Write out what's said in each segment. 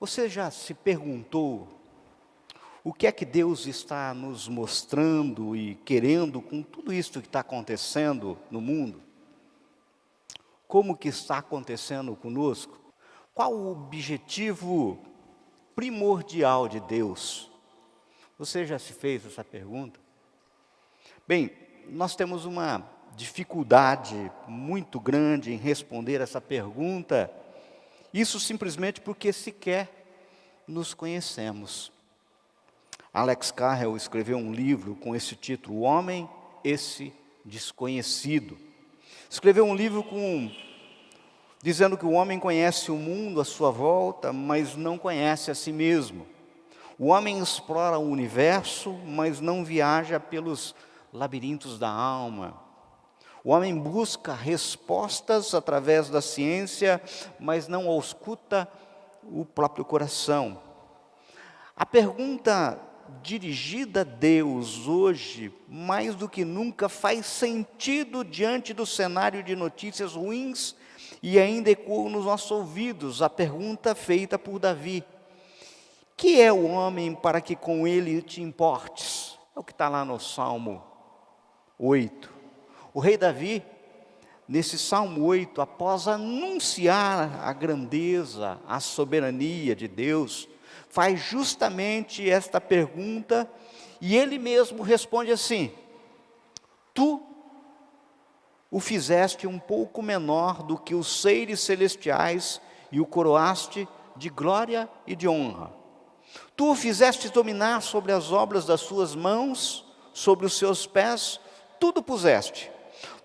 Você já se perguntou o que é que Deus está nos mostrando e querendo com tudo isso que está acontecendo no mundo? Como que está acontecendo conosco? Qual o objetivo primordial de Deus? Você já se fez essa pergunta? Bem, nós temos uma dificuldade muito grande em responder essa pergunta. Isso simplesmente porque sequer nos conhecemos. Alex Carrel escreveu um livro com esse título, O Homem, Esse Desconhecido. Escreveu um livro dizendo que o homem conhece o mundo à sua volta, mas não conhece a si mesmo. O homem explora o universo, mas não viaja pelos labirintos da alma. O homem busca respostas através da ciência, mas não ausculta o próprio coração. A pergunta dirigida a Deus hoje, mais do que nunca, faz sentido diante do cenário de notícias ruins e ainda ecoa nos nossos ouvidos. A pergunta feita por Davi: que é o homem para que com ele te importes? É o que está lá no Salmo 8. O rei Davi, nesse Salmo 8, após anunciar a grandeza, a soberania de Deus, faz justamente esta pergunta, e ele mesmo responde assim: tu o fizeste um pouco menor do que os seres celestiais e o coroaste de glória e de honra. Tu o fizeste dominar sobre as obras das suas mãos, sobre os seus pés, tudo puseste.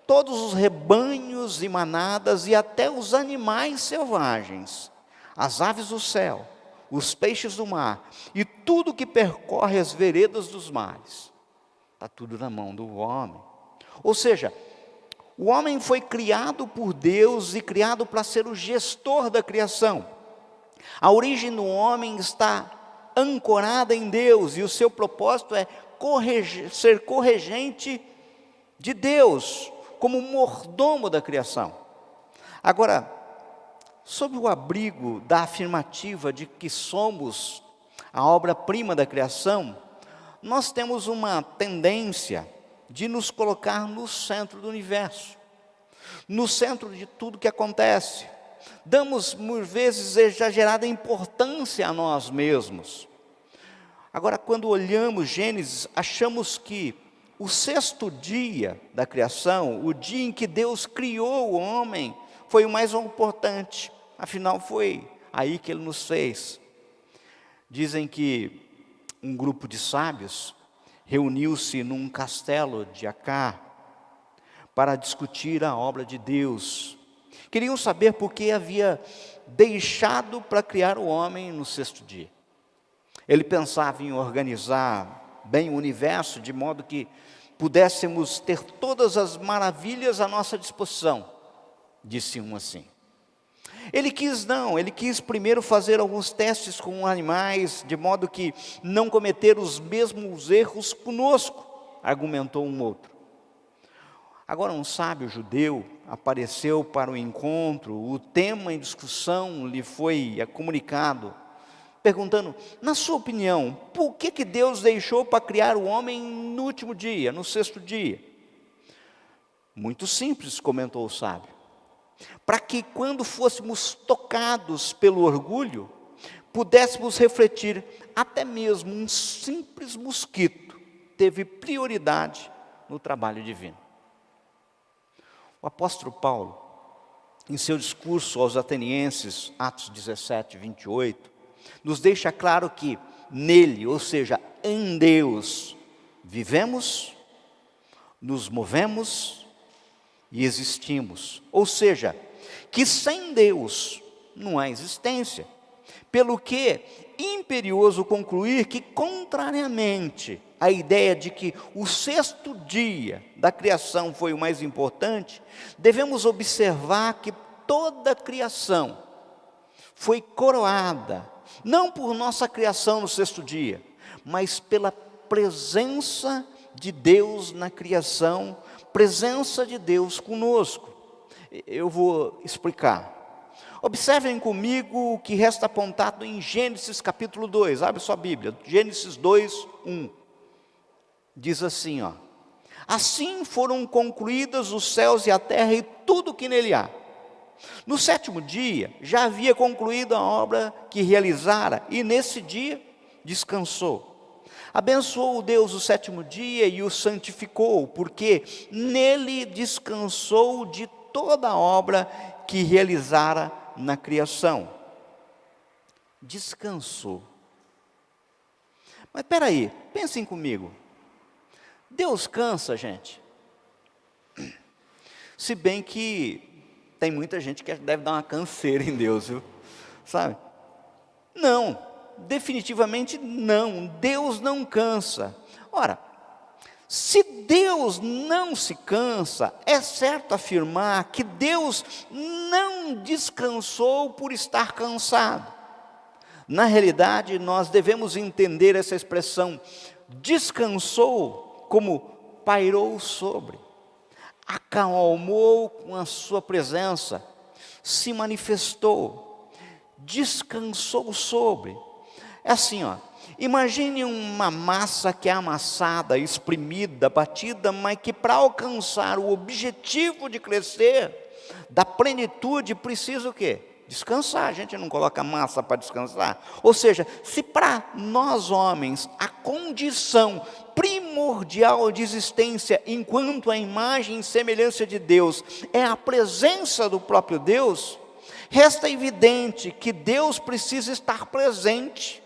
Todos os rebanhos e manadas e até os animais selvagens, as aves do céu, os peixes do mar e tudo que percorre as veredas dos mares. Está tudo na mão do homem. Ou seja, o homem foi criado por Deus e criado para ser o gestor da criação. A origem do homem está ancorada em Deus e o seu propósito é ser corregente de Deus, como mordomo da criação. Agora, sob o abrigo da afirmativa de que somos a obra-prima da criação, nós temos uma tendência de nos colocar no centro do universo, no centro de tudo que acontece. Damos, por vezes, exagerada importância a nós mesmos. Agora, quando olhamos Gênesis, achamos que o sexto dia da criação, o dia em que Deus criou o homem, foi o mais importante. Afinal, foi aí que Ele nos fez. Dizem que um grupo de sábios reuniu-se num castelo de Acá para discutir a obra de Deus. Queriam saber por que havia deixado para criar o homem no sexto dia. Ele pensava em organizar bem o universo, de modo que pudéssemos ter todas as maravilhas à nossa disposição, disse um assim. Ele quis primeiro fazer alguns testes com animais, de modo que não cometer os mesmos erros conosco, argumentou um outro. Agora um sábio judeu apareceu para o encontro, o tema em discussão lhe foi comunicado, perguntando: na sua opinião, por que Deus deixou para criar o homem no último dia, no sexto dia? Muito simples, comentou o sábio. Para que quando fôssemos tocados pelo orgulho, pudéssemos refletir, até mesmo um simples mosquito teve prioridade no trabalho divino. O apóstolo Paulo, em seu discurso aos atenienses, Atos 17, 28, nos deixa claro que nele, ou seja, em Deus, vivemos, nos movemos e existimos. Ou seja, que sem Deus não há existência. Pelo que imperioso concluir que, contrariamente à ideia de que o sexto dia da criação foi o mais importante, devemos observar que toda a criação foi coroada, não por nossa criação no sexto dia, mas pela presença de Deus na criação, presença de Deus conosco. Eu vou explicar. Observem comigo o que resta apontado em Gênesis capítulo 2, abre sua Bíblia, Gênesis 2, 1. Diz assim, ó: assim foram concluídos os céus e a terra e tudo que nele há. No sétimo dia, já havia concluído a obra que realizara, e nesse dia descansou. Abençoou Deus o sétimo dia e o santificou, porque nele descansou de toda a obra que realizara na criação. Descansou. Mas espera aí, pensem comigo. Deus cansa, gente? Se bem que tem muita gente que deve dar uma canseira em Deus, viu? Sabe? Não, definitivamente não. Deus não cansa. Ora, se Deus não se cansa, é certo afirmar que Deus não descansou por estar cansado. Na realidade, nós devemos entender essa expressão descansou como pairou sobre, acalmou com a sua presença, se manifestou, descansou sobre. É assim, ó. Imagine uma massa que é amassada, espremida, batida, mas que para alcançar o objetivo de crescer, da plenitude, precisa o quê? Descansar. A gente não coloca massa para descansar. Ou seja, se para nós homens a condição primordial de existência, enquanto a imagem e semelhança de Deus é a presença do próprio Deus, resta evidente que Deus precisa estar presente,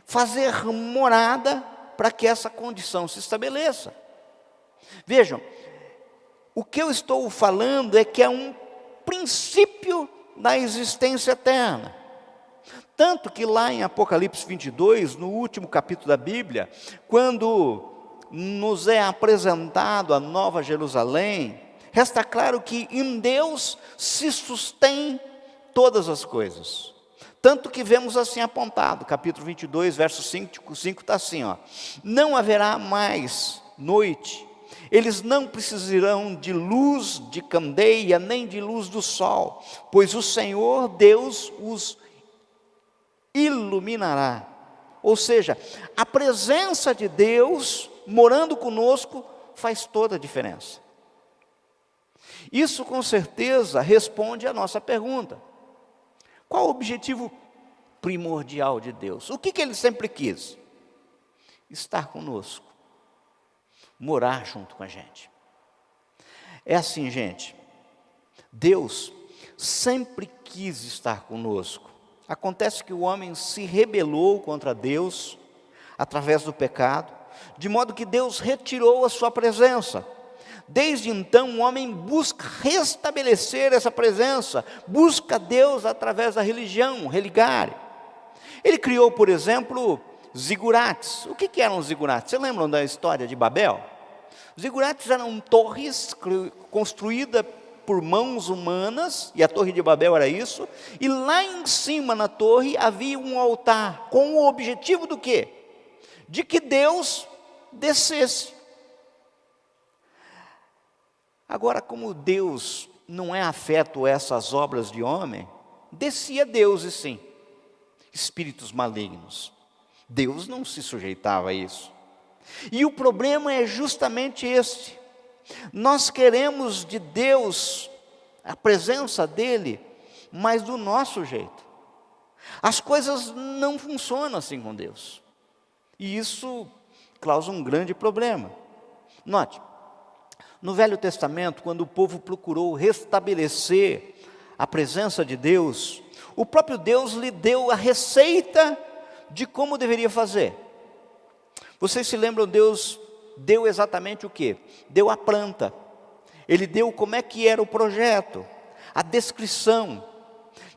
fazer morada para que essa condição se estabeleça. Vejam, o que eu estou falando é que é um princípio da existência eterna. Tanto que lá em Apocalipse 22, no último capítulo da Bíblia, quando nos é apresentado a Nova Jerusalém, resta claro que em Deus se sustém todas as coisas. Tanto que vemos assim apontado, capítulo 22, verso 5 está assim, ó: não haverá mais noite, eles não precisarão de luz de candeia, nem de luz do sol, pois o Senhor Deus os iluminará. Ou seja, a presença de Deus morando conosco faz toda a diferença. Isso com certeza responde à nossa pergunta: qual o objetivo primordial de Deus? O que Ele sempre quis? Estar conosco, morar junto com a gente. É assim, gente, Deus sempre quis estar conosco. Acontece que o homem se rebelou contra Deus, através do pecado, de modo que Deus retirou a sua presença. Desde então, o homem busca restabelecer essa presença, busca Deus através da religião, religária. Ele criou, por exemplo, zigurates. O que eram os zigurates? Vocês lembram da história de Babel? Os zigurates eram torres construídas por mãos humanas, e a torre de Babel era isso, e lá em cima na torre havia um altar, com o objetivo do quê? De que Deus descesse. Agora, como Deus não é afeto a essas obras de homem, descia deuses sim, espíritos malignos. Deus não se sujeitava a isso. E o problema é justamente este: nós queremos de Deus a presença dEle, mas do nosso jeito. As coisas não funcionam assim com Deus, e isso causa um grande problema. Note, no Velho Testamento, quando o povo procurou restabelecer a presença de Deus, o próprio Deus lhe deu a receita de como deveria fazer. Vocês se lembram, Deus deu exatamente o quê? Deu a planta. Ele deu como é que era o projeto, a descrição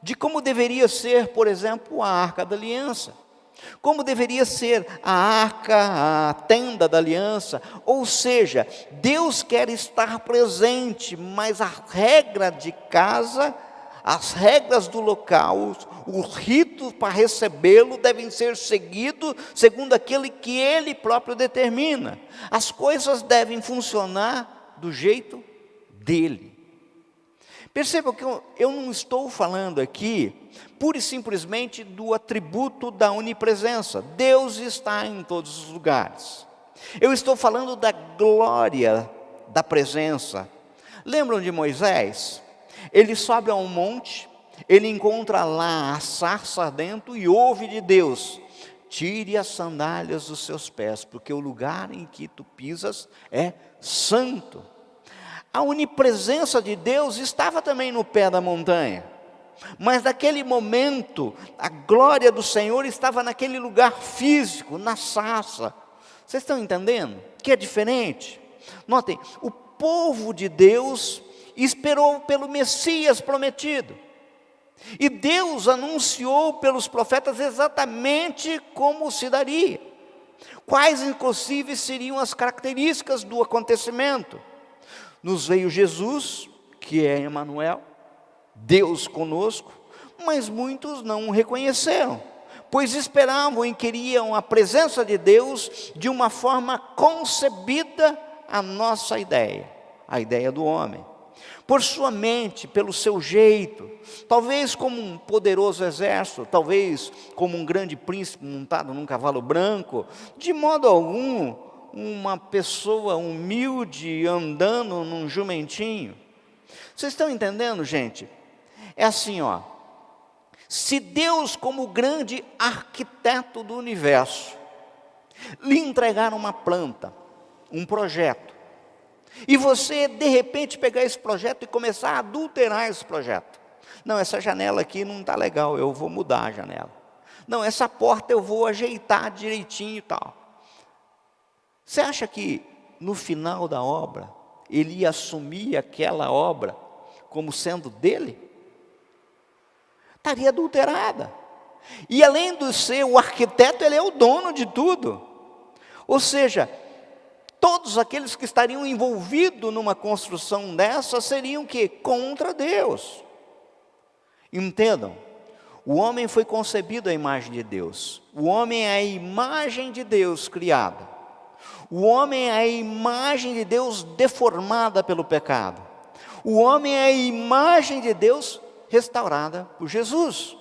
de como deveria ser, por exemplo, a Arca da Aliança. Como deveria ser a arca, a tenda da aliança. Ou seja, Deus quer estar presente, mas a regra de casa, as regras do local, os ritos para recebê-lo devem ser seguidos segundo aquele que Ele próprio determina. As coisas devem funcionar do jeito dEle. Perceba que eu não estou falando aqui, pura e simplesmente, do atributo da onipresença. Deus está em todos os lugares. Eu estou falando da glória da presença. Lembram de Moisés? Ele sobe a um monte, ele encontra lá a sarça ardente e ouve de Deus: tire as sandálias dos seus pés, porque o lugar em que tu pisas é santo. A onipresença de Deus estava também no pé da montanha, mas naquele momento, a glória do Senhor estava naquele lugar físico, na sarça. Vocês estão entendendo? Que é diferente. Notem, o povo de Deus esperou pelo Messias prometido, e Deus anunciou pelos profetas exatamente como se daria, quais inclusive seriam as características do acontecimento. Nos veio Jesus, que é Emanuel, Deus conosco, mas muitos não o reconheceram, pois esperavam e queriam a presença de Deus de uma forma concebida à nossa ideia, a ideia do homem. Por sua mente, pelo seu jeito, talvez como um poderoso exército, talvez como um grande príncipe montado num cavalo branco, de modo algum uma pessoa humilde andando num jumentinho. Vocês estão entendendo, gente? É assim, ó. Se Deus, como grande arquiteto do universo, lhe entregar uma planta, um projeto, e você de repente pegar esse projeto e começar a adulterar esse projeto. Não, essa janela aqui não está legal, eu vou mudar a janela. Não, essa porta eu vou ajeitar direitinho e tal. Você acha que no final da obra, ele ia assumir aquela obra como sendo dele? Estaria adulterada. E além de ser o arquiteto, ele é o dono de tudo. Ou seja, todos aqueles que estariam envolvidos numa construção dessa seriam que? Contra Deus. Entendam, o homem foi concebido à imagem de Deus. O homem é a imagem de Deus criada. O homem é a imagem de Deus deformada pelo pecado. O homem é a imagem de Deus restaurada por Jesus.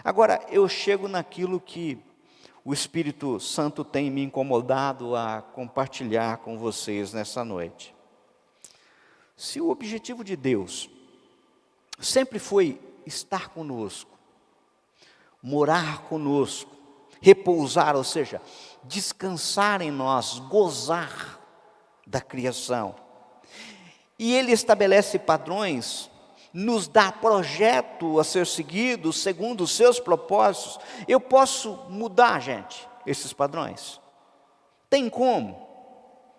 Agora, eu chego naquilo que o Espírito Santo tem me incomodado a compartilhar com vocês nessa noite. Se o objetivo de Deus sempre foi estar conosco, morar conosco, repousar, ou seja, descansar em nós, gozar da criação, e Ele estabelece padrões, nos dá projeto a ser seguido segundo os seus propósitos, eu posso mudar, gente, esses padrões? Tem como?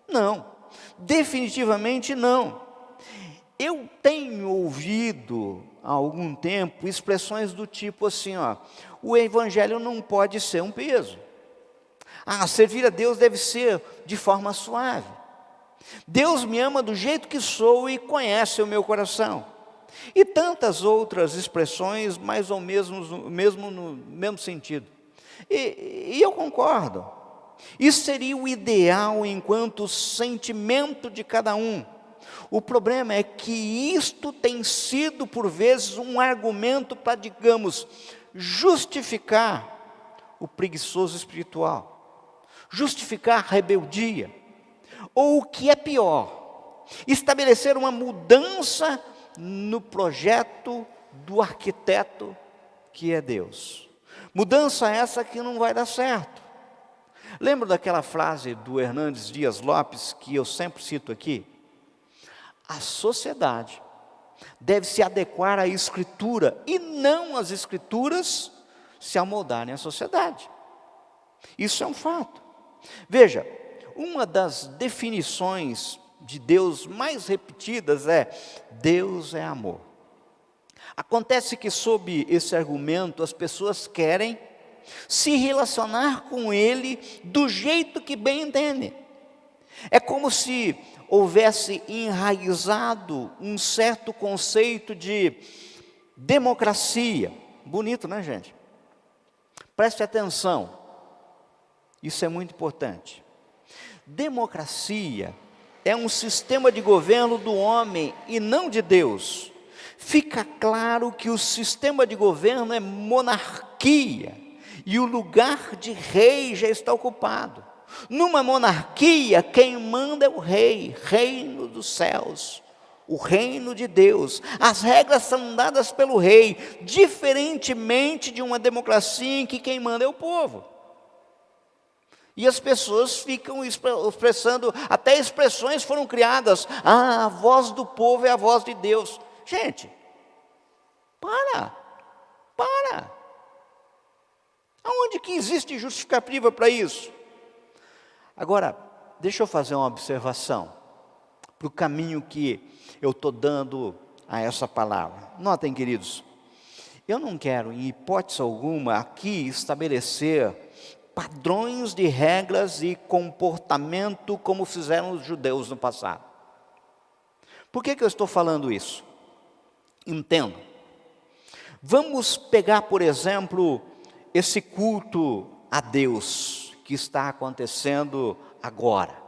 Não, definitivamente não. Eu tenho ouvido há algum tempo expressões do tipo assim, ó: o evangelho não pode ser um peso. Servir a Deus deve ser de forma suave. Deus me ama do jeito que sou e conhece o meu coração. E tantas outras expressões, mais ou menos no mesmo sentido. E eu concordo. Isso seria o ideal enquanto sentimento de cada um. O problema é que isto tem sido, por vezes, um argumento para, digamos, justificar o preguiçoso espiritual, justificar a rebeldia, ou o que é pior, estabelecer uma mudança no projeto do arquiteto que é Deus. Mudança essa que não vai dar certo. Lembra daquela frase do Hernandes Dias Lopes, que eu sempre cito aqui? A sociedade deve se adequar à Escritura, e não as Escrituras se amoldarem à sociedade. Isso é um fato. Veja, uma das definições de Deus mais repetidas é: Deus é amor. Acontece que, sob esse argumento, as pessoas querem se relacionar com Ele do jeito que bem entendem. É como se houvesse enraizado um certo conceito de democracia. Bonito, né, gente? Preste atenção, isso é muito importante. Democracia é um sistema de governo do homem e não de Deus, fica claro que o sistema de governo é monarquia e o lugar de rei já está ocupado. Numa monarquia, quem manda é o rei, reino dos céus, o reino de Deus. As regras são dadas pelo rei, diferentemente de uma democracia em que quem manda é o povo. E as pessoas ficam expressando, até expressões foram criadas. Ah, a voz do povo é a voz de Deus. Gente, para. Aonde que existe justificativa para isso? Agora, deixa eu fazer uma observação para o caminho que eu estou dando a essa palavra. Notem, queridos, eu não quero, em hipótese alguma, aqui estabelecer padrões de regras e comportamento como fizeram os judeus no passado. Por que eu estou falando isso? Entendo. Vamos pegar, por exemplo, esse culto a Deus que está acontecendo agora.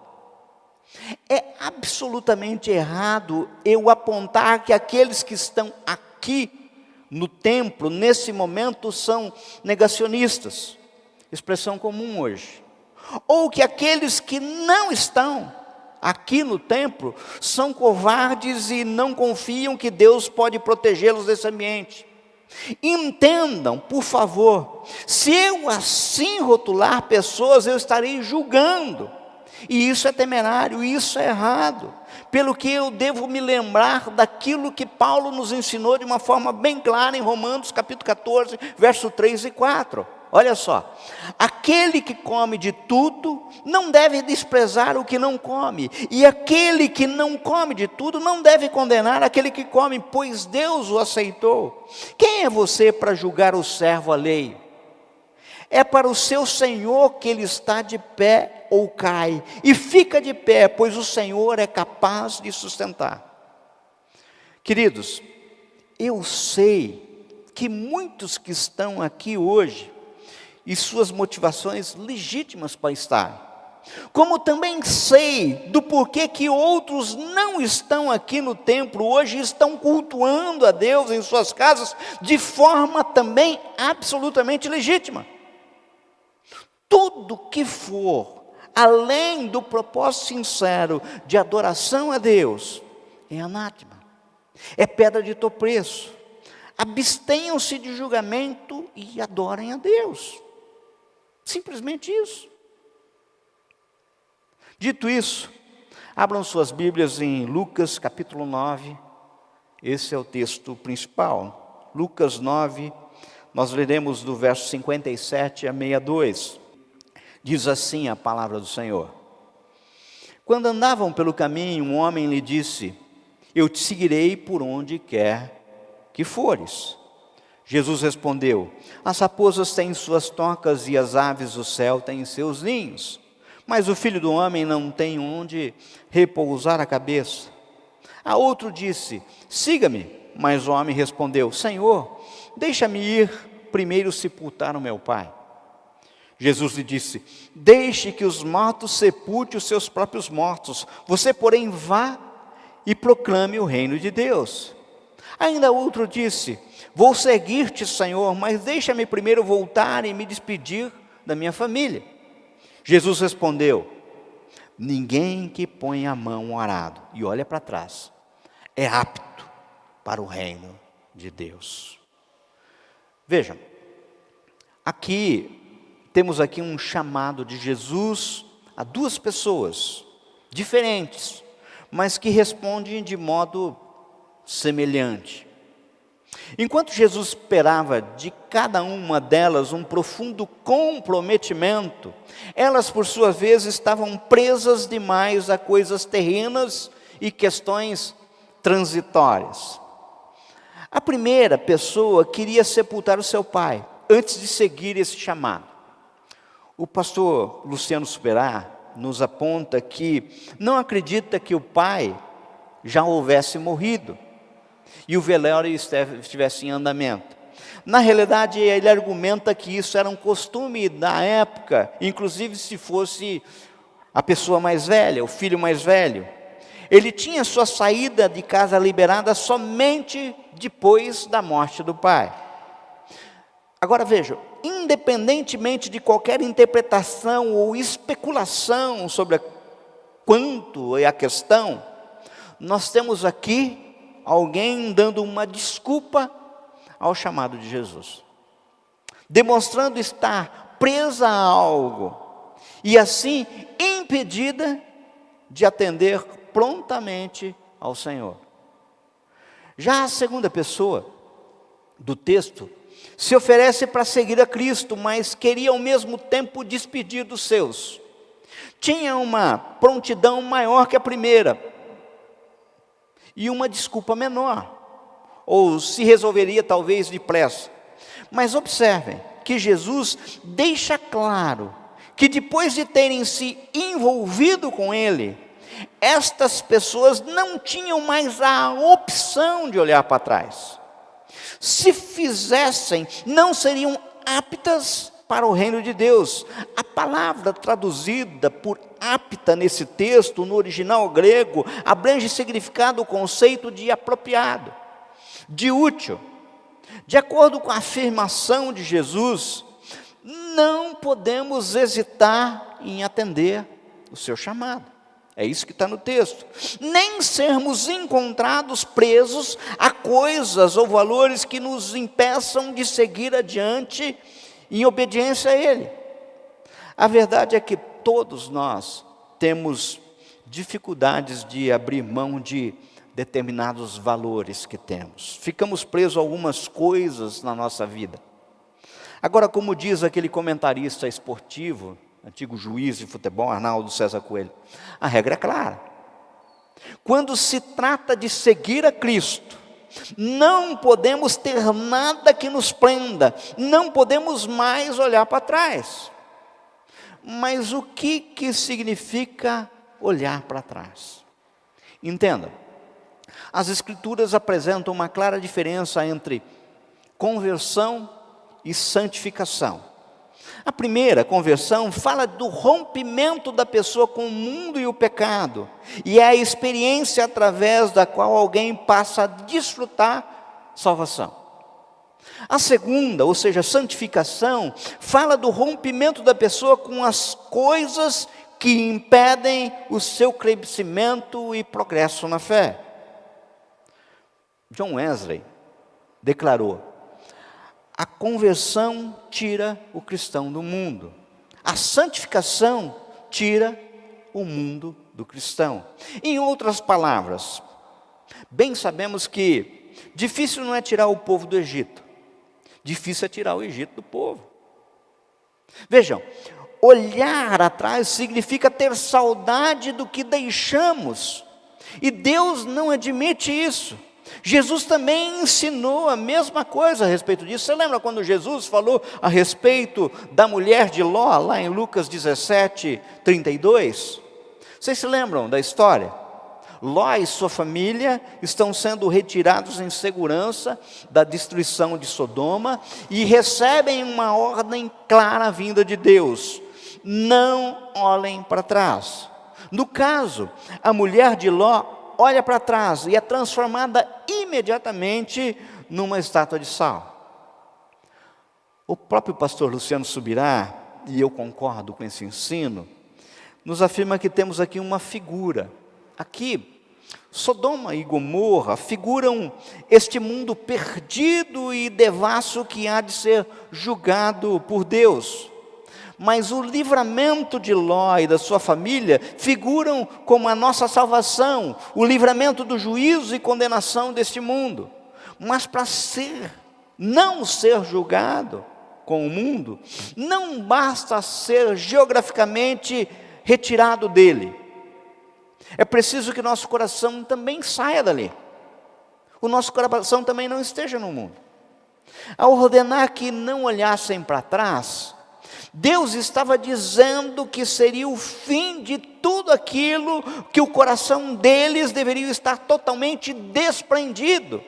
É absolutamente errado eu apontar que aqueles que estão aqui no templo, nesse momento, são negacionistas. Expressão comum hoje. Ou que aqueles que não estão aqui no templo são covardes e não confiam que Deus pode protegê-los desse ambiente. Entendam, por favor, se eu assim rotular pessoas, eu estarei julgando. E isso é temerário, isso é errado. Pelo que eu devo me lembrar daquilo que Paulo nos ensinou de uma forma bem clara em Romanos capítulo 14, verso 3 e 4. Olha só, aquele que come de tudo não deve desprezar o que não come, e aquele que não come de tudo não deve condenar aquele que come, pois Deus o aceitou. Quem é você para julgar o servo alheio? É para o seu Senhor que ele está de pé ou cai, e fica de pé, pois o Senhor é capaz de sustentar. Queridos, eu sei que muitos que estão aqui hoje, e suas motivações legítimas para estar, como também sei do porquê que outros não estão aqui no templo hoje, estão cultuando a Deus em suas casas, de forma também absolutamente legítima. Tudo que for além do propósito sincero de adoração a Deus, é anátema, é pedra de tropeço. Abstenham-se de julgamento e adorem a Deus. Simplesmente isso. Dito isso, abram suas Bíblias em Lucas capítulo 9, esse é o texto principal. Lucas 9, nós leremos do verso 57 a 62. Diz assim a palavra do Senhor: quando andavam pelo caminho, um homem lhe disse: eu te seguirei por onde quer que fores. Jesus respondeu: as raposas têm suas tocas e as aves do céu têm seus ninhos, mas o Filho do Homem não tem onde repousar a cabeça. A outro disse: siga-me. Mas o homem respondeu: Senhor, deixa-me ir primeiro sepultar o meu pai. Jesus lhe disse: deixe que os mortos sepultem os seus próprios mortos, você porém vá e proclame o reino de Deus. Ainda outro disse: vou seguir-te, Senhor, mas deixa-me primeiro voltar e me despedir da minha família. Jesus respondeu: ninguém que põe a mão no arado e olha para trás é apto para o reino de Deus. Vejam, temos aqui um chamado de Jesus a duas pessoas diferentes, mas que respondem de modo semelhante. Enquanto Jesus esperava de cada uma delas um profundo comprometimento, elas por sua vez estavam presas demais a coisas terrenas e questões transitórias. A primeira pessoa queria sepultar o seu pai antes de seguir esse chamado. O pastor Luciano Subirá nos aponta que não acredita que o pai já houvesse morrido e o velório estivesse em andamento. Na realidade, ele argumenta que isso era um costume da época, inclusive se fosse a pessoa mais velha, o filho mais velho. Ele tinha sua saída de casa liberada somente depois da morte do pai. Agora vejam, independentemente de qualquer interpretação ou especulação sobre quanto é a questão, nós temos aqui alguém dando uma desculpa ao chamado de Jesus, demonstrando estar presa a algo e assim impedida de atender prontamente ao Senhor. Já a segunda pessoa do texto se oferece para seguir a Cristo, mas queria ao mesmo tempo despedir dos seus. Tinha uma prontidão maior que a primeira e uma desculpa menor, ou se resolveria talvez depressa. Mas observem que Jesus deixa claro que depois de terem se envolvido com Ele, estas pessoas não tinham mais a opção de olhar para trás. Se fizessem, não seriam aptas para o reino de Deus. A palavra traduzida por apta nesse texto, no original grego, abrange significado, o conceito de apropriado, de útil. De acordo com a afirmação de Jesus, não podemos hesitar em atender o seu chamado. É isso que está no texto. Nem sermos encontrados presos a coisas ou valores que nos impeçam de seguir adiante em obediência a Ele. A verdade é que todos nós temos dificuldades de abrir mão de determinados valores que temos. Ficamos presos a algumas coisas na nossa vida. Agora, como diz aquele comentarista esportivo, antigo juiz de futebol, Arnaldo César Coelho, a regra é clara. Quando se trata de seguir a Cristo, não podemos ter nada que nos prenda, não podemos mais olhar para trás. Mas o que significa olhar para trás? Entenda, as Escrituras apresentam uma clara diferença entre conversão e santificação. A primeira, conversão, fala do rompimento da pessoa com o mundo e o pecado, e é a experiência através da qual alguém passa a desfrutar salvação. A segunda, ou seja, santificação, fala do rompimento da pessoa com as coisas que impedem o seu crescimento e progresso na fé. John Wesley declarou: a conversão tira o cristão do mundo. A santificação tira o mundo do cristão. Em outras palavras, bem sabemos que difícil não é tirar o povo do Egito. Difícil é tirar o Egito do povo. Vejam, olhar atrás significa ter saudade do que deixamos. E Deus não admite isso. Jesus também ensinou a mesma coisa a respeito disso. Você lembra quando Jesus falou a respeito da mulher de Ló, lá em Lucas 17, 32? Vocês se lembram da história? Ló e sua família estão sendo retirados em segurança da destruição de Sodoma e recebem uma ordem clara vinda de Deus: não olhem para trás. No caso, a mulher de Ló olha para trás e é transformada imediatamente numa estátua de sal. O próprio pastor Luciano Subirá, e eu concordo com esse ensino, nos afirma que temos aqui uma figura. Aqui, Sodoma e Gomorra figuram este mundo perdido e devasso que há de ser julgado por Deus. Mas o livramento de Ló e da sua família figuram como a nossa salvação, o livramento do juízo e condenação deste mundo. Mas para não ser julgado com o mundo, não basta ser geograficamente retirado dele. É preciso que nosso coração também saia dali. O nosso coração também não esteja no mundo. Ao ordenar que não olhassem para trás, Deus estava dizendo que seria o fim de tudo aquilo que o coração deles deveria estar totalmente desprendido.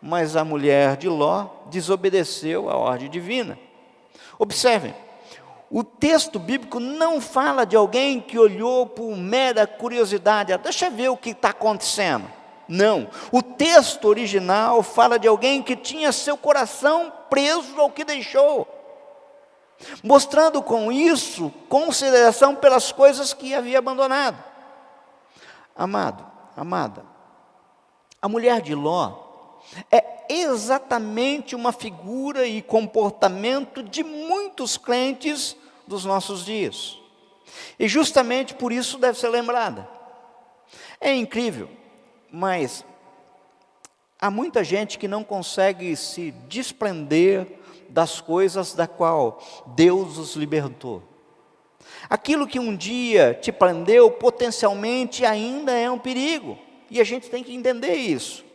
Mas a mulher de Ló desobedeceu à ordem divina. Observem, O texto bíblico não fala de alguém que olhou por mera curiosidade, deixa eu ver o que está acontecendo. Não, o texto original fala de alguém que tinha seu coração preso ao que deixou, mostrando com isso consideração pelas coisas que havia abandonado. Amado, amada, a mulher de Ló é exatamente uma figura e comportamento de muitos crentes dos nossos dias. E justamente por isso deve ser lembrada. É incrível, mas há muita gente que não consegue se desprender das coisas da qual Deus os libertou. Aquilo que um dia te prendeu, potencialmente ainda é um perigo. E a gente tem que entender isso.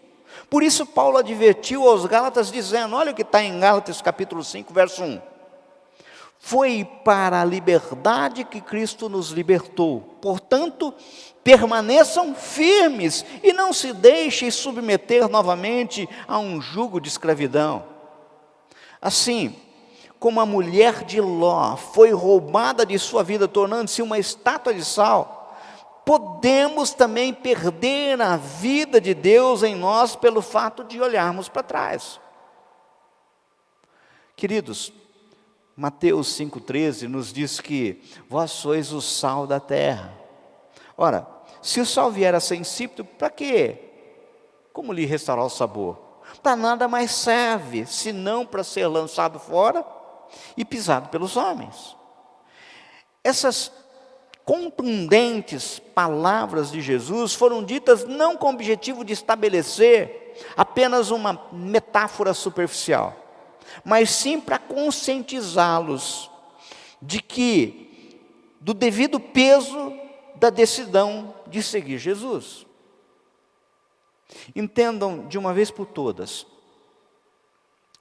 Por isso Paulo advertiu aos Gálatas dizendo, olha o que está em Gálatas capítulo 5, verso 1. Foi para a liberdade que Cristo nos libertou. Portanto, permaneçam firmes e não se deixem submeter novamente a um jugo de escravidão. Assim, como a mulher de Ló foi roubada de sua vida, tornando-se uma estátua de sal, podemos também perder a vida de Deus em nós pelo fato de olharmos para trás. Queridos, Mateus 5,13 nos diz que vós sois o sal da terra. Ora, se o sal vier a ser insípido, para quê? Como lhe restaurar o sabor? Para nada mais serve, senão para ser lançado fora e pisado pelos homens. Essas contundentes palavras de Jesus foram ditas não com o objetivo de estabelecer apenas uma metáfora superficial, mas sim para conscientizá-los de que, do devido peso da decisão de seguir Jesus. Entendam de uma vez por todas,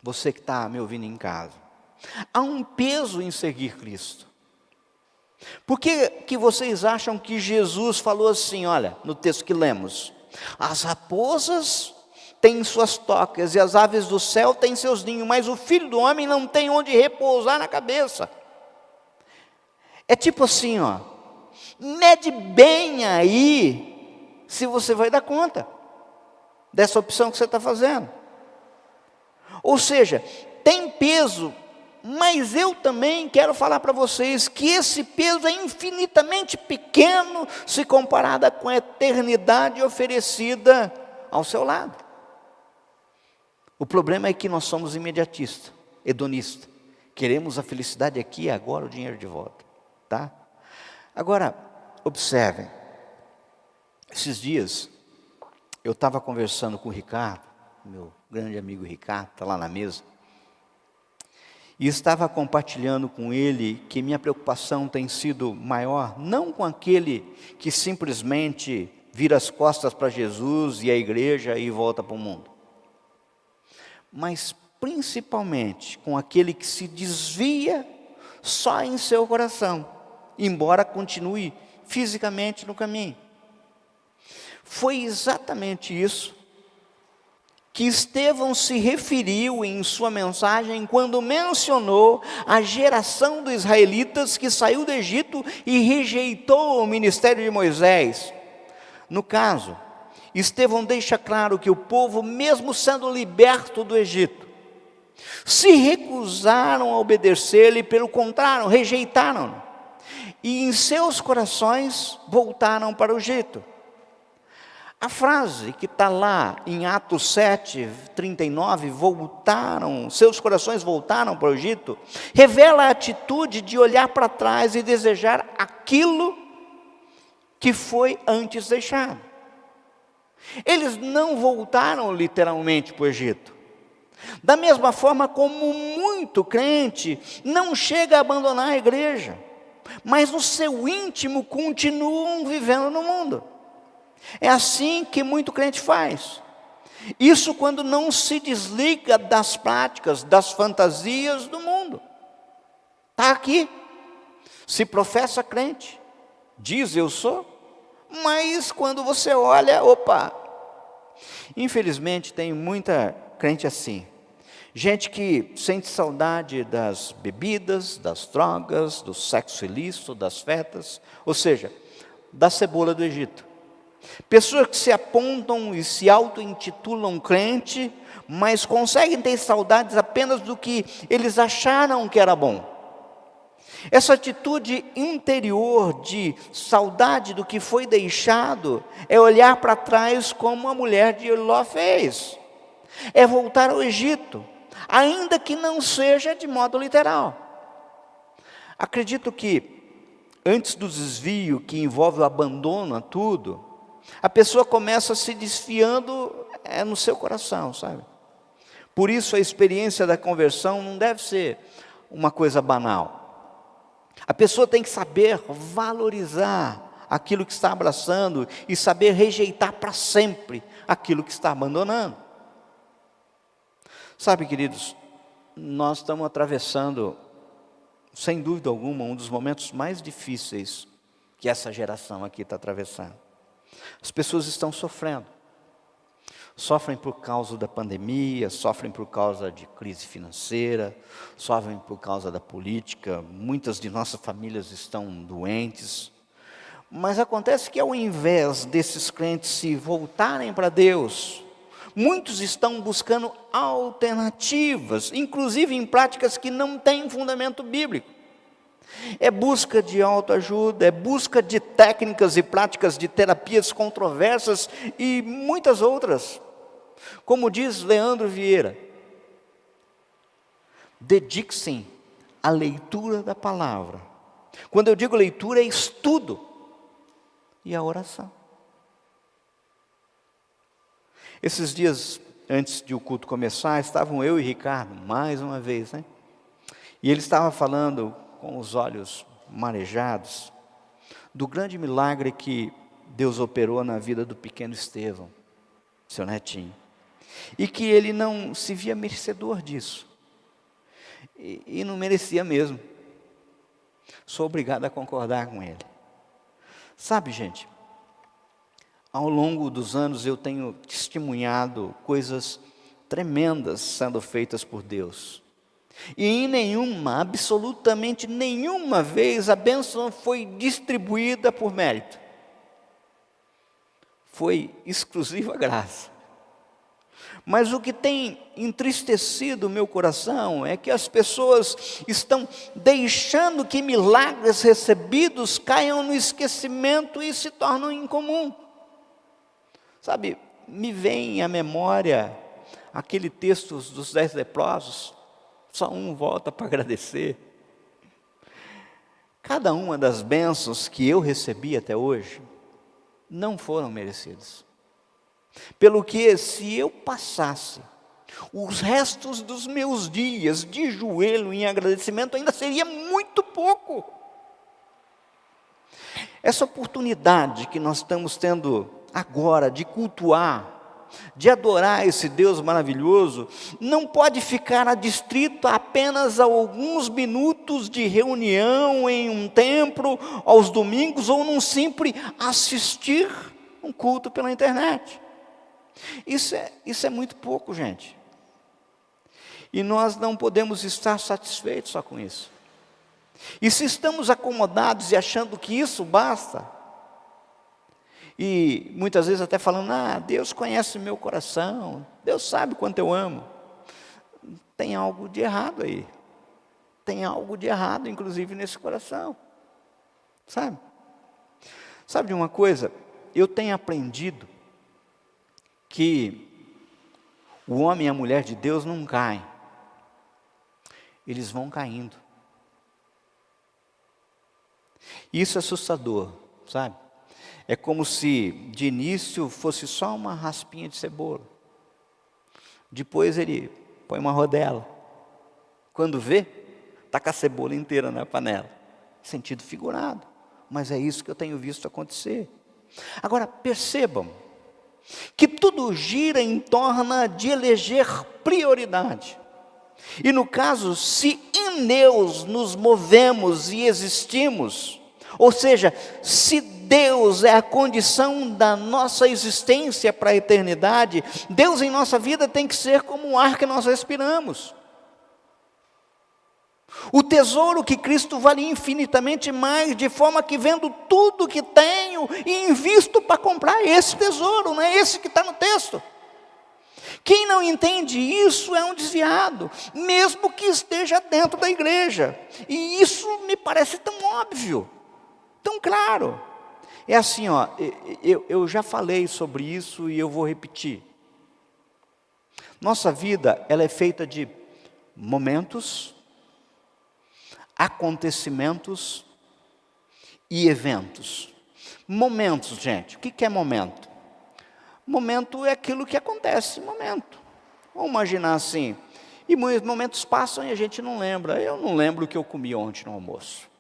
você que está me ouvindo em casa, há um peso em seguir Cristo. Por que vocês acham que Jesus falou assim, olha, no texto que lemos, as raposas têm suas tocas e as aves do céu têm seus ninhos, mas o Filho do Homem não tem onde repousar na cabeça. É tipo assim, ó, mede bem aí, se você vai dar conta dessa opção que você está fazendo. Ou seja, tem peso, mas eu também quero falar para vocês que esse peso é infinitamente pequeno se comparado com a eternidade oferecida ao seu lado. O problema é que nós somos imediatistas, hedonistas. Queremos a felicidade aqui e agora, o dinheiro de volta. Tá? Agora, observem. Esses dias, eu estava conversando com o Ricardo, meu grande amigo Ricardo, está lá na mesa. E estava compartilhando com ele que minha preocupação tem sido maior, não com aquele que simplesmente vira as costas para Jesus e a igreja e volta para o mundo, mas principalmente com aquele que se desvia só em seu coração, embora continue fisicamente no caminho. Foi exatamente isso que Estevão se referiu em sua mensagem quando mencionou a geração dos israelitas que saiu do Egito e rejeitou o ministério de Moisés. No caso, Estevão deixa claro que o povo, mesmo sendo liberto do Egito, se recusaram a obedecer-lhe, pelo contrário, rejeitaram-no. E em seus corações voltaram para o Egito. A frase que está lá em Atos 7, 39, seus corações voltaram para o Egito, revela a atitude de olhar para trás e desejar aquilo que foi antes deixado. Eles não voltaram literalmente para o Egito. Da mesma forma como muito crente não chega a abandonar a igreja, mas no seu íntimo continuam vivendo no mundo. É assim que muito crente faz. Isso quando não se desliga das práticas, das fantasias do mundo. Está aqui, se professa crente, diz eu sou, mas quando você olha, opa. Infelizmente tem muita crente assim. Gente que sente saudade das bebidas, das drogas, do sexo ilícito, das festas, ou seja, da cebola do Egito. Pessoas que se apontam e se auto-intitulam crente, mas conseguem ter saudades apenas do que eles acharam que era bom. Essa atitude interior de saudade do que foi deixado é olhar para trás como a mulher de Ló fez. É voltar ao Egito, ainda que não seja de modo literal. Acredito que antes do desvio que envolve o abandono a tudo, a pessoa começa se desfiando no seu coração, sabe? Por isso a experiência da conversão não deve ser uma coisa banal. A pessoa tem que saber valorizar aquilo que está abraçando e saber rejeitar para sempre aquilo que está abandonando. Sabe, queridos, nós estamos atravessando, sem dúvida alguma, um dos momentos mais difíceis que essa geração aqui está atravessando. As pessoas estão sofrendo. Sofrem por causa da pandemia, sofrem por causa de crise financeira, sofrem por causa da política, muitas de nossas famílias estão doentes. Mas acontece que ao invés desses crentes se voltarem para Deus, muitos estão buscando alternativas, inclusive em práticas que não têm fundamento bíblico. É busca de autoajuda, é busca de técnicas e práticas de terapias controversas e muitas outras. Como diz Leandro Vieira, dedique-se à leitura da palavra. Quando eu digo leitura, é estudo e a oração. Esses dias, antes de o culto começar, estavam eu e Ricardo, mais uma vez, né? E ele estava falando com os olhos marejados, do grande milagre que Deus operou na vida do pequeno Estevão, seu netinho, e que ele não se via merecedor disso, e não merecia mesmo. Sou obrigado a concordar com ele. Sabe, gente, ao longo dos anos eu tenho testemunhado coisas tremendas sendo feitas por Deus. E em nenhuma, absolutamente nenhuma vez a bênção foi distribuída por mérito. Foi exclusiva graça. Mas o que tem entristecido o meu coração é que as pessoas estão deixando que milagres recebidos caiam no esquecimento e se tornam incomum. Sabe, me vem à memória aquele texto dos 10 leprosos. Só um volta para agradecer. Cada uma das bênçãos que eu recebi até hoje não foram merecidas. Pelo que, se eu passasse os restos dos meus dias de joelho em agradecimento, ainda seria muito pouco. Essa oportunidade que nós estamos tendo agora de cultuar, de adorar esse Deus maravilhoso, não pode ficar adstrito a apenas a alguns minutos de reunião em um templo, aos domingos, ou num simples assistir um culto pela internet. Isso é muito pouco, gente. E nós não podemos estar satisfeitos só com isso. E se estamos acomodados e achando que isso basta, e muitas vezes até falando, Deus conhece o meu coração, Deus sabe quanto eu amo. Tem algo de errado aí. Tem algo de errado, inclusive, nesse coração. Sabe? Sabe de uma coisa? Eu tenho aprendido que o homem e a mulher de Deus não caem. Eles vão caindo. Isso é assustador, sabe? É como se de início fosse só uma raspinha de cebola. Depois ele põe uma rodela. Quando vê, está com a cebola inteira na panela. Sentido figurado. Mas é isso que eu tenho visto acontecer. Agora, percebam que tudo gira em torno de eleger prioridade. E no caso, se em Deus nos movemos e existimos, ou seja, se Deus é a condição da nossa existência para a eternidade, Deus em nossa vida tem que ser como o ar que nós respiramos. O tesouro que Cristo vale infinitamente mais, de forma que vendo tudo que tenho e invisto para comprar esse tesouro, não é esse que está no texto. Quem não entende isso é um desviado, mesmo que esteja dentro da igreja. E isso me parece tão óbvio, tão claro. É assim, ó, eu já falei sobre isso e eu vou repetir. Nossa vida, ela é feita de momentos, acontecimentos e eventos. Momentos, gente, o que é momento? Momento é aquilo que acontece, momento. Vamos imaginar assim, e muitos momentos passam e a gente não lembra. Eu não lembro o que eu comi ontem no almoço.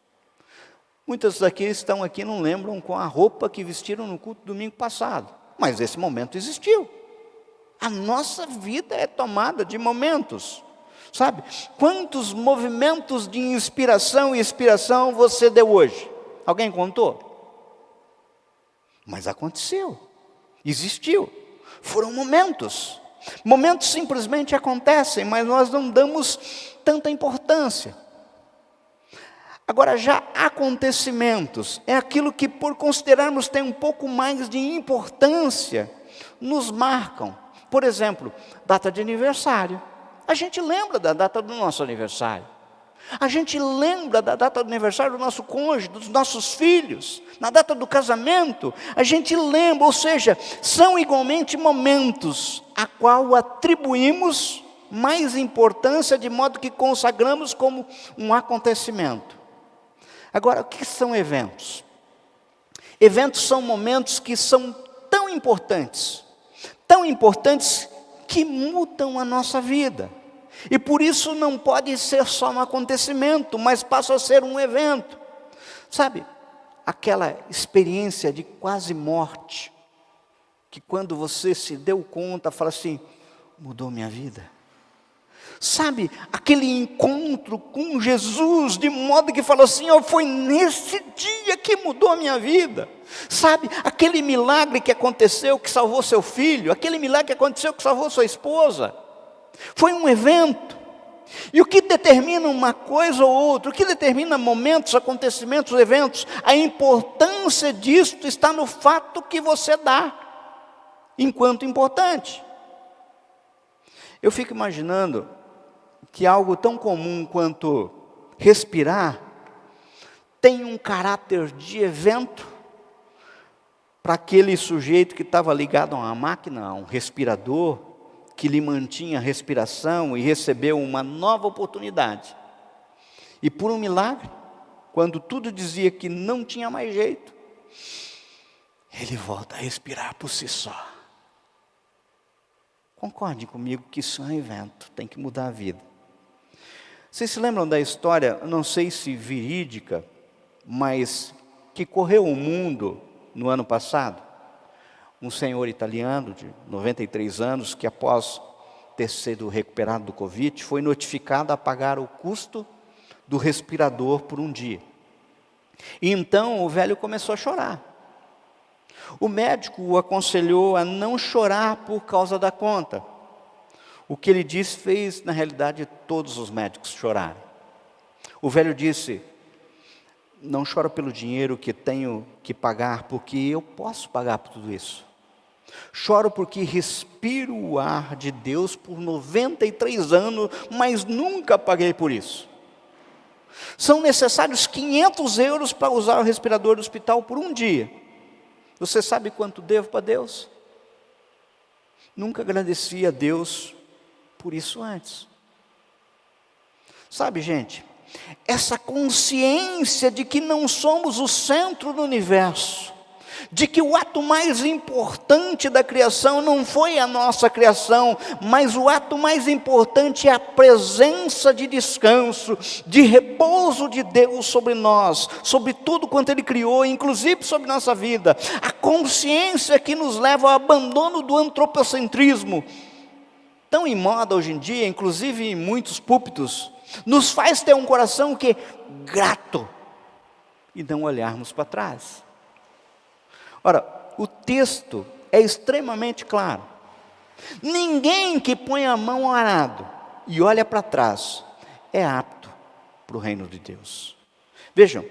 Muitas daqui estão aqui não lembram com a roupa que vestiram no culto domingo passado. Mas esse momento existiu. A nossa vida é tomada de momentos. Sabe, quantos movimentos de inspiração e expiração você deu hoje? Alguém contou? Mas aconteceu, existiu, foram momentos. Momentos simplesmente acontecem, mas nós não damos tanta importância. Agora, já acontecimentos, é aquilo que por considerarmos tem um pouco mais de importância, nos marcam. Por exemplo, data de aniversário. A gente lembra da data do nosso aniversário. A gente lembra da data do aniversário do nosso cônjuge, dos nossos filhos, na data do casamento. A gente lembra, ou seja, são igualmente momentos a qual atribuímos mais importância, de modo que consagramos como um acontecimento. Agora, o que são eventos? Eventos são momentos que são tão importantes que mudam a nossa vida. E por isso não pode ser só um acontecimento, mas passa a ser um evento. Sabe, aquela experiência de quase morte, que quando você se deu conta, fala assim, mudou minha vida. Sabe, aquele encontro com Jesus, de modo que falou assim, foi nesse dia que mudou a minha vida. Sabe, aquele milagre que aconteceu, que salvou seu filho, aquele milagre que aconteceu, que salvou sua esposa, foi um evento. E o que determina uma coisa ou outra, o que determina momentos, acontecimentos, eventos, a importância disto está no fato que você dá, enquanto importante. Eu fico imaginando que algo tão comum quanto respirar tem um caráter de evento para aquele sujeito que estava ligado a uma máquina, a um respirador, que lhe mantinha a respiração e recebeu uma nova oportunidade. E por um milagre, quando tudo dizia que não tinha mais jeito, ele volta a respirar por si só. Concorde comigo que isso é um evento, tem que mudar a vida. Vocês se lembram da história, não sei se verídica, mas que correu o mundo no ano passado? Um senhor italiano de 93 anos, que após ter sido recuperado do Covid, foi notificado a pagar o custo do respirador por um dia. E então o velho começou a chorar. O médico o aconselhou a não chorar por causa da conta. O que ele disse fez, na realidade, todos os médicos chorarem. O velho disse, não choro pelo dinheiro que tenho que pagar, porque eu posso pagar por tudo isso. Choro porque respiro o ar de Deus por 93 anos, mas nunca paguei por isso. São necessários 500 euros para usar o respirador do hospital por um dia. Você sabe quanto devo para Deus? Nunca agradeci a Deus por isso antes. Sabe, gente, essa consciência de que não somos o centro do universo, de que o ato mais importante da criação não foi a nossa criação, mas o ato mais importante é a presença de descanso, de repouso de Deus sobre nós, sobre tudo quanto Ele criou, inclusive sobre nossa vida. A consciência que nos leva ao abandono do antropocentrismo, tão em moda hoje em dia, inclusive em muitos púlpitos, nos faz ter um coração que é grato e não olharmos para trás. Ora, o texto é extremamente claro. Ninguém que põe a mão ao arado e olha para trás é apto para o reino de Deus. Vejam,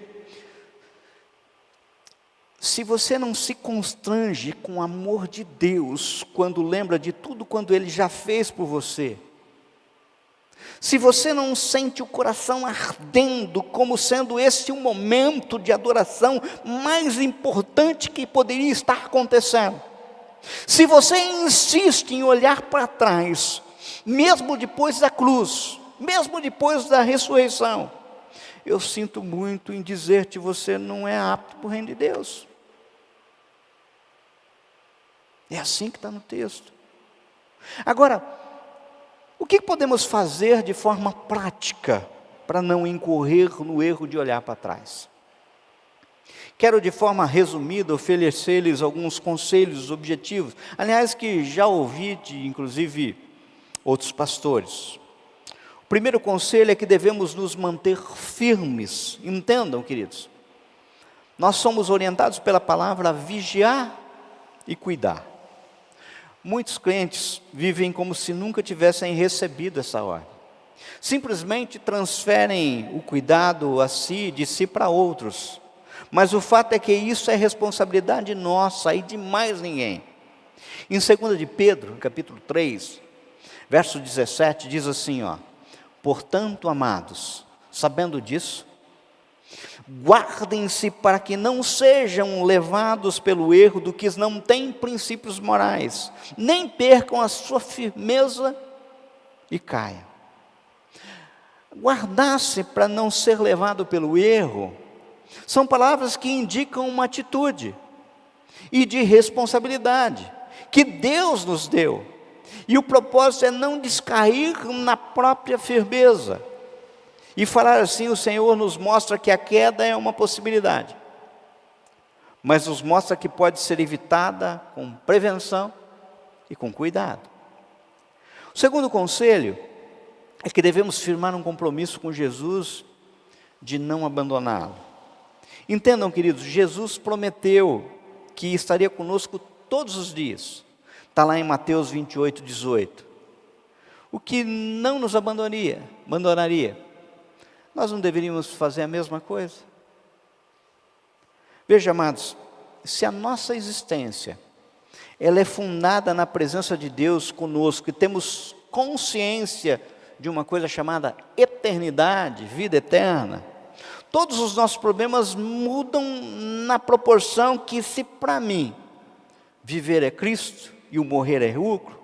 se você não se constrange com o amor de Deus, quando lembra de tudo quanto Ele já fez por você, se você não sente o coração ardendo, como sendo esse o momento de adoração mais importante que poderia estar acontecendo, se você insiste em olhar para trás, mesmo depois da cruz, mesmo depois da ressurreição, eu sinto muito em dizer-te, você não é apto para o reino de Deus. É assim que está no texto. Agora, o que podemos fazer de forma prática para não incorrer no erro de olhar para trás? Quero de forma resumida oferecer-lhes alguns conselhos objetivos, aliás, que já ouvi de inclusive outros pastores. O primeiro conselho é que devemos nos manter firmes. Entendam, queridos, nós somos orientados pela palavra a vigiar e cuidar. Muitos crentes vivem como se nunca tivessem recebido essa ordem. Simplesmente transferem o cuidado a si, de si para outros. Mas o fato é que isso é responsabilidade nossa e de mais ninguém. Em 2 de Pedro, capítulo 3, verso 17, diz assim, portanto, amados, sabendo disso, guardem-se para que não sejam levados pelo erro do que não têm princípios morais, nem percam a sua firmeza e caiam. Guardar-se para não ser levado pelo erro, são palavras que indicam uma atitude e de responsabilidade que Deus nos deu. E o propósito é não descair na própria firmeza. E falar assim, o Senhor nos mostra que a queda é uma possibilidade, mas nos mostra que pode ser evitada com prevenção e com cuidado. O segundo conselho é que devemos firmar um compromisso com Jesus de não abandoná-lo. Entendam, queridos, Jesus prometeu que estaria conosco todos os dias. Está lá em Mateus 28, 18. O que não nos abandonaria. Nós não deveríamos fazer a mesma coisa? Veja, amados, se a nossa existência ela é fundada na presença de Deus conosco e temos consciência de uma coisa chamada eternidade, vida eterna, todos os nossos problemas mudam na proporção que, se para mim viver é Cristo e o morrer é lucro,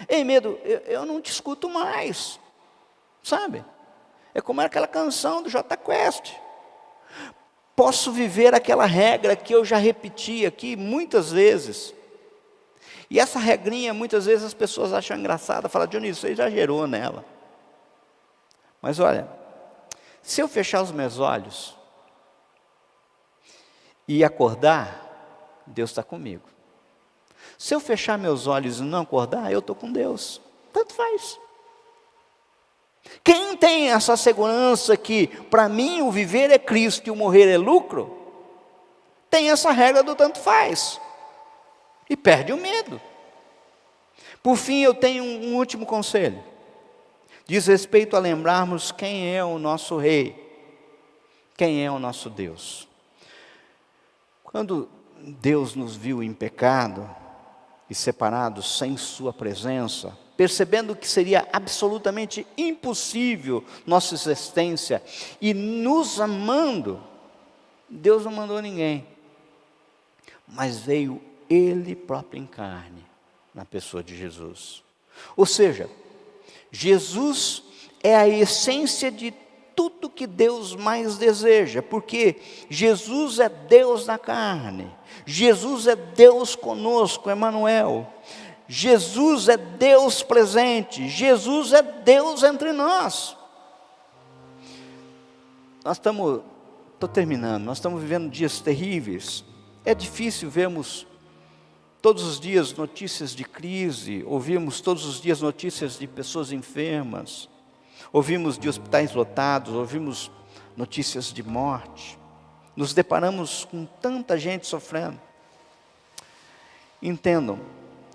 ei, medo, eu não discuto mais, sabe? É como aquela canção do Jota Quest. Posso viver aquela regra que eu já repeti aqui muitas vezes. E essa regrinha, muitas vezes as pessoas acham engraçada, falam, Dionísio, você exagerou nela. Mas olha, se eu fechar os meus olhos e acordar, Deus está comigo. Se eu fechar meus olhos e não acordar, eu estou com Deus. Tanto faz. Quem tem essa segurança que, para mim, o viver é Cristo e o morrer é lucro, tem essa regra do tanto faz. E perde o medo. Por fim, eu tenho um último conselho. Diz respeito a lembrarmos quem é o nosso Rei, quem é o nosso Deus. Quando Deus nos viu em pecado e separados sem sua presença, percebendo que seria absolutamente impossível nossa existência, e nos amando, Deus não mandou ninguém, mas veio Ele próprio em carne, na pessoa de Jesus. Ou seja, Jesus é a essência de tudo que Deus mais deseja, porque Jesus é Deus na carne, Jesus é Deus conosco, Emmanuel. Jesus é Deus presente, Jesus é Deus entre nós. Estou terminando, nós estamos vivendo dias terríveis. É difícil vermos todos os dias notícias de crise, ouvimos todos os dias notícias de pessoas enfermas, ouvimos de hospitais lotados, ouvimos notícias de morte, nos deparamos com tanta gente sofrendo. Entendam,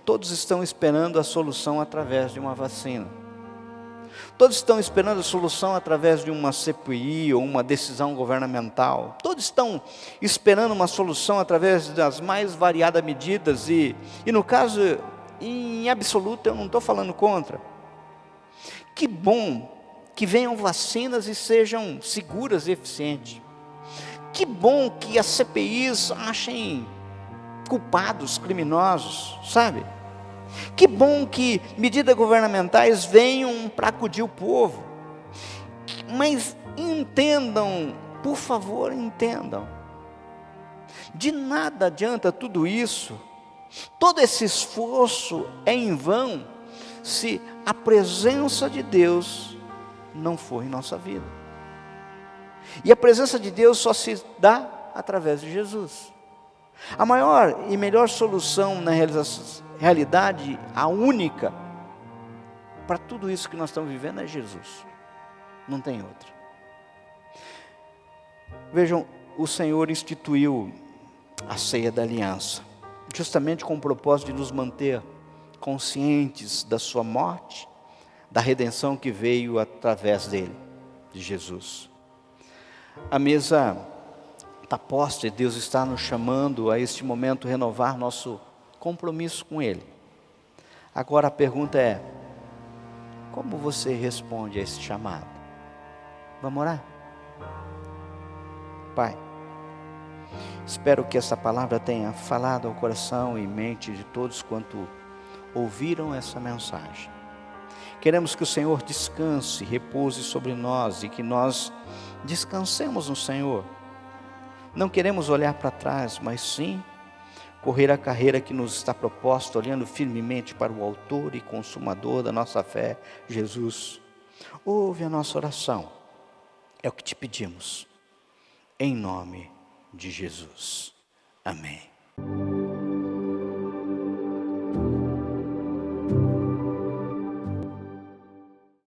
todos estão esperando a solução através de uma vacina. Todos estão esperando a solução através de uma CPI ou uma decisão governamental. Todos estão esperando uma solução através das mais variadas medidas. E no caso, em absoluto, eu não estou falando contra. Que bom que venham vacinas e sejam seguras e eficientes. Que bom que as CPIs achem culpados, criminosos, sabe? Que bom que medidas governamentais venham para acudir o povo. Mas entendam, por favor, entendam. De nada adianta tudo isso, todo esse esforço é em vão, se a presença de Deus não for em nossa vida. E a presença de Deus só se dá através de Jesus. A maior e melhor solução na realidade, a única, para tudo isso que nós estamos vivendo é Jesus. Não tem outra. Vejam, o Senhor instituiu a ceia da aliança, justamente com o propósito de nos manter conscientes da sua morte, da redenção que veio através dele, de Jesus. A mesa está posta e Deus está nos chamando a este momento renovar nosso compromisso com Ele. Agora a pergunta é: como você responde a esse chamado? Vamos orar? Pai, espero que essa palavra tenha falado ao coração e mente de todos quanto ouviram essa mensagem. Queremos que o Senhor descanse, repouse sobre nós e que nós descansemos no Senhor. Não queremos olhar para trás, mas sim correr a carreira que nos está proposta, olhando firmemente para o autor e consumador da nossa fé, Jesus. Ouve a nossa oração, é o que te pedimos, em nome de Jesus. Amém.